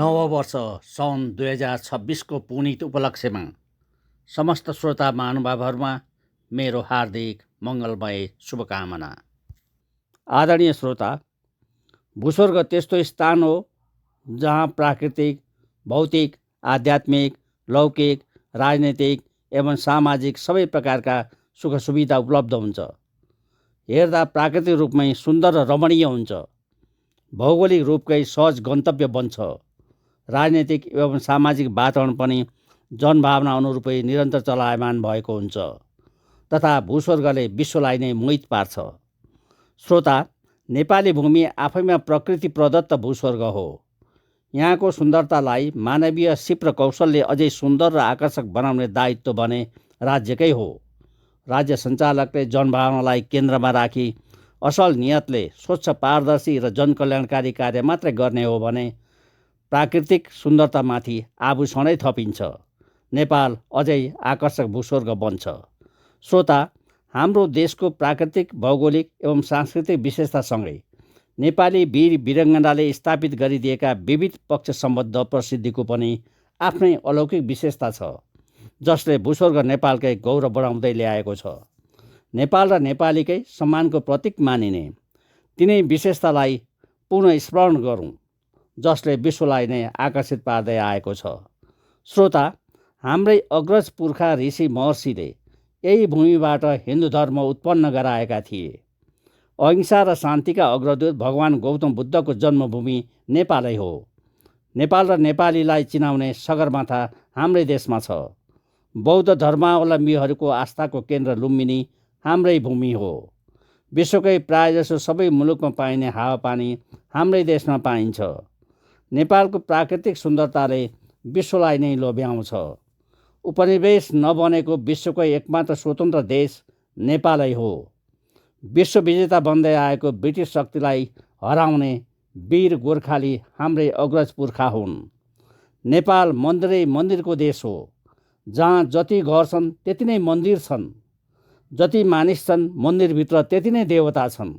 नववर्ष सन् 2026को पुनित उपलक्ष्यमा समस्त श्रोता महानुभावहरूमा मेरो हार्दिक मङ्गलमय शुभकामना। आदरणीय श्रोता, भूस्वर्ग त्यस्तो स्थान हो जहाँ प्राकृतिक, भौतिक, आध्यात्मिक, लौकिक, राजनैतिक एवं सामाजिक सबै प्रकारका सुख सुविधा उपलब्ध हुन्छ। हेर्दा प्राकृतिक रूपमै सुन्दर र रमणीय हुन्छ, भौगोलिक रूपकै सहज गन्तव्य बन्छ। राजनैतिक एवं सामाजिक वातावरण पनि जनभावना अनुरूपै निरन्तर चलायमान भएको हुन्छ तथा भूस्वर्गले विश्वलाई नै मोहित पार्छ। श्रोता, नेपाली भूमि आफैमा प्रकृति प्रदत्त भूस्वर्ग हो। यहाँको सुन्दरतालाई मानवीय सिप र कौशलले अझै सुन्दर र आकर्षक बनाउने दायित्व भने राज्यकै हो। राज्य सञ्चालकले जनभावनालाई केन्द्रमा राखी असल नियतले स्वच्छ, पारदर्शी र जनकल्याणकारी कार्य मात्रै गर्ने हो भने प्राकृतिक सुन्दरतामाथि आभूषणै थपिन्छ। नेपाल अझै आकर्षक भूस्वर्ग बन्छ। श्रोता, हाम्रो देशको प्राकृतिक, भौगोलिक एवं सांस्कृतिक विशेषतासँगै नेपाली वीर वीरङ्गनाले स्थापित गरिदिएका विविध पक्ष सम्बद्ध प्रसिद्धिको पनि आफ्नै अलौकिक विशेषता छ, जसले भूस्वर्ग नेपालकै गौरव बढाउँदै ल्याएको छ। नेपाल र नेपालीकै सम्मानको प्रतीक मानिने तिनै विशेषतालाई पुनः स्मरण गरौँ, जसले विश्वलाई नै आकर्षित पार्दै आएको छ। श्रोता, हाम्रै अग्रज पुर्खा ऋषि महर्षिले यही भूमिबाट हिन्दू धर्म उत्पन्न गराएका थिए। अहिंसा र शान्तिका अग्रदूत भगवान गौतम बुद्धको जन्मभूमि नेपालै हो। नेपाल र नेपालीलाई चिनाउने सगरमाथा हाम्रै देशमा छ। बौद्ध धर्मावलम्बीहरूको आस्थाको केन्द्र लुम्बिनी हाम्रै भूमि हो। विश्वकै प्रायजसो सबै मुलुकमा पाइने हावापानी हाम्रै देशमा पाइन्छ। नेपालको प्राकृतिक सुन्दरताले विश्वलाई नै लोभ्याउँछ। उपनिवेश नबनेको विश्वकै एकमात्र स्वतन्त्र देश नेपालै हो। विश्व विजेता बन्दै आएको ब्रिटिस शक्तिलाई हराउने वीर गोर्खाली हाम्रै अग्रज पुर्खा हुन्। नेपाल मन्दिरै मन्दिरको देश हो, जहाँ जति घर छन् त्यति नै मन्दिर छन्, जति मानिस छन् मन्दिरभित्र त्यति नै देवता छन्।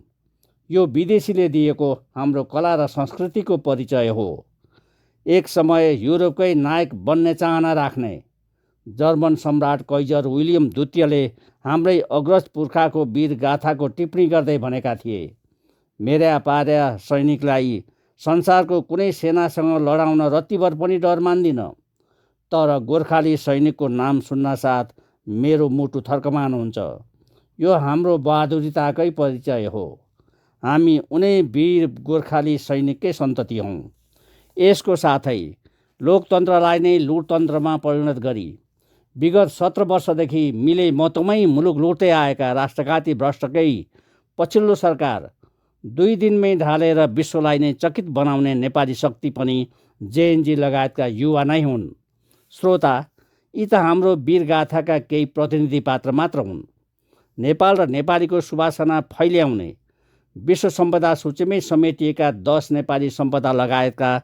यो विदेशीले दिएको हाम्रो कला र संस्कृतिको परिचय हो। एक समय युरोपकै नायक बन्ने चाहना राख्ने जर्मन सम्राट कैजर विलियम द्वितीयले हाम्रै अग्रज पुर्खाको वीर गाथाको टिप्पणी गर्दै भनेका थिए, मेरा पार्या सैनिकलाई संसारको कुनै सेनासँग लडाउन रत्तिभर पनि डर मान्दिन, तर गोर्खाली सैनिकको नाम सुन्नासाथ मेरो मुटु थर्कमान हुन्छ। यो हाम्रो बहादुरिताकै परिचय हो। हामी उनै वीर गोर्खाली सैनिककै सन्तति हौँ। यसको साथै लोकतन्त्रलाई नै लुटतन्त्रमा परिणत गरी विगत 17 वर्षदेखि मिले मतमै मुलुक लुट्दै आएका राष्ट्रघाती भ्रष्टकै पछिल्लो सरकार 2 दिनमै ढालेर विश्वलाई नै चकित बनाउने नेपाली शक्ति पनि जेएनजी लगायतका युवा नै हुन्। श्रोता, यी त हाम्रो वीरगाथाका केही प्रतिनिधि पात्र मात्र हुन्। नेपाल र नेपालीको सुवासना फैल्याउने विश्व सम्पदा सूचीमै समेटिएका 10 नेपाली सम्पदा लगायतका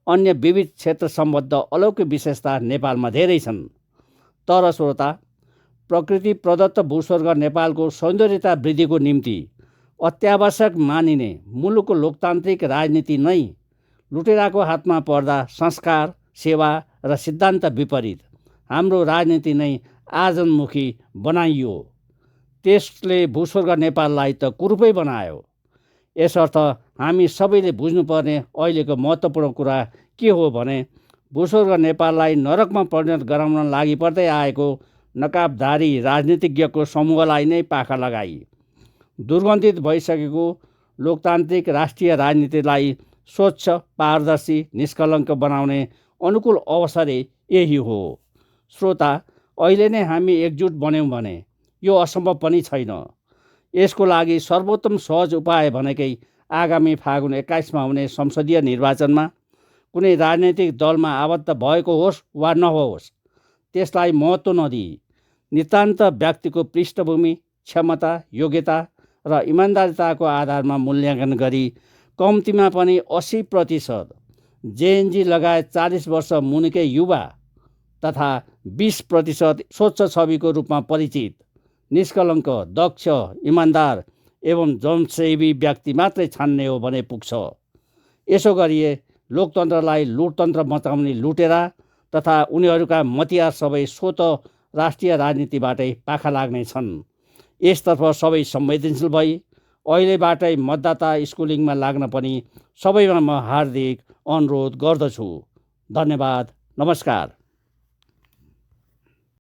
अन्य विविध क्षेत्र सम्बद्ध अलौकिक विशेषता नेपालमा धेरै छन्। तर श्रोता, प्रकृति प्रदत्त भूस्वर्ग नेपालको सौन्दर्यता वृद्धिको निम्ति अत्यावश्यक मानिने मुलुकको लोकतान्त्रिक राजनीति नै लुटेराको हातमा पर्दा संस्कार, सेवा र सिद्धान्त विपरीत हाम्रो राजनीति नै आजन्मुखी बनाइयो। त्यसले भूस्वर्ग नेपाललाई त कुरूपै बनायो। यसर्थ हामी सबैले बुझ्नुपर्ने अहिलेको महत्त्वपूर्ण कुरा के हो भने भूस्वर्ग नेपाललाई नरकमा परिणत गराउन लागि पर्दै आएको नकाबधारी राजनीतिज्ञको समूहलाई नै पाखा लगाई दुर्गन्धित भइसकेको लोकतान्त्रिक राष्ट्रिय राजनीतिलाई स्वच्छ, पारदर्शी, निष्कलङ्क बनाउने अनुकूल अवसरै यही हो। श्रोता, अहिले नै हामी एकजुट बन्यौँ भने यो असम्भव पनि छैन। यसको लागि सर्वोत्तम सहज उपाय भनेकै आगामी फागुन 21मा हुने संसदीय निर्वाचनमा कुनै राजनैतिक दलमा आबद्ध भएको होस् वा नहोस्, त्यसलाई महत्त्व नदिई नितान्त व्यक्तिको पृष्ठभूमि, क्षमता, योग्यता र इमान्दारिताको आधारमा मूल्याङ्कन गरी कम्तीमा पनि 80% जेएनजी लगायत 40 वर्ष मुनिकै युवा तथा 20% स्वच्छ छविको रूपमा परिचित, निष्कलङ्क, दक्ष, इमान्दार एवं जनसेवी व्यक्ति मात्रै छान्ने हो भने पुग्छ। यसो गरिए लोकतन्त्रलाई लुटतन्त्र मचाउने लुटेरा तथा उनीहरूका मतियार सबै स्वत राष्ट्रिय राजनीतिबाटै पाखा लाग्ने छन्। यसतर्फ सबै संवेदनशील भई अहिलेबाटै मतदाता स्कुलिङमा लाग्न पनि सबैमा म हार्दिक अनुरोध गर्दछु। धन्यवाद। नमस्कार।